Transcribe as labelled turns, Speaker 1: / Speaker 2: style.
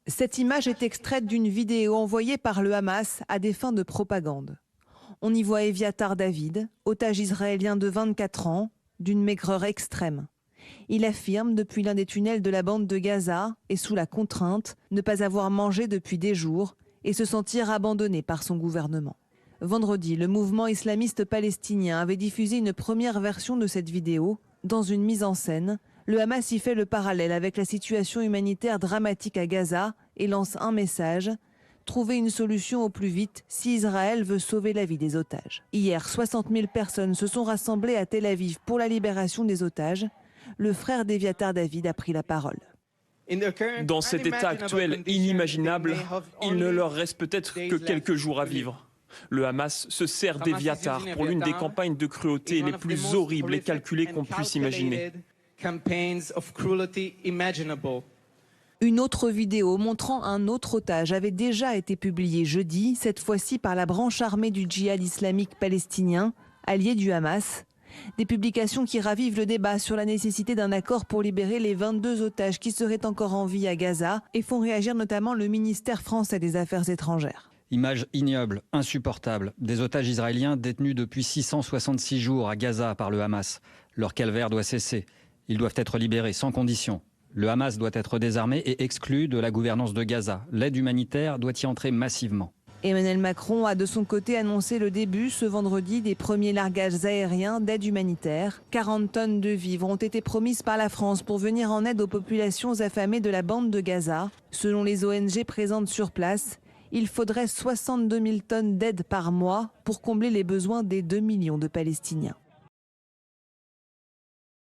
Speaker 1: Cette image est extraite d'une vidéo envoyée par le Hamas à des fins de propagande. On y voit Eviatar David, otage israélien de 24 ans, d'une maigreur extrême. Il affirme depuis l'un des tunnels de la bande de Gaza et sous la contrainte ne pas avoir mangé depuis des jours et se sentir abandonné par son gouvernement. Vendredi, le mouvement islamiste palestinien avait diffusé une première version de cette vidéo. Dans une mise en scène, le Hamas y fait le parallèle avec la situation humanitaire dramatique à Gaza et lance un message: trouver une solution au plus vite si Israël veut sauver la vie des otages. Hier, 60 000 personnes se sont rassemblées à Tel Aviv pour la libération des otages. Le frère d'Eviatar David a pris la parole.
Speaker 2: Dans cet état actuel inimaginable, il ne leur reste peut-être que quelques jours à vivre. Le Hamas se sert d'Eviatar pour l'une des campagnes de cruauté les plus horribles et calculées qu'on puisse imaginer.
Speaker 1: Une autre vidéo montrant un autre otage avait déjà été publiée jeudi, cette fois-ci par la branche armée du djihad islamique palestinien, allié du Hamas. Des publications qui ravivent le débat sur la nécessité d'un accord pour libérer les 22 otages qui seraient encore en vie à Gaza et font réagir notamment le ministère français des Affaires étrangères.
Speaker 3: Image ignoble, insupportable, des otages israéliens détenus depuis 666 jours à Gaza par le Hamas. Leur calvaire doit cesser. Ils doivent être libérés sans condition. Le Hamas doit être désarmé et exclu de la gouvernance de Gaza. L'aide humanitaire doit y entrer massivement.
Speaker 1: Emmanuel Macron a de son côté annoncé le début ce vendredi des premiers largages aériens d'aide humanitaire. 40 tonnes de vivres ont été promises par la France pour venir en aide aux populations affamées de la bande de Gaza. Selon les ONG présentes sur place, il faudrait 62 000 tonnes d'aide par mois pour combler les besoins des 2 millions de Palestiniens.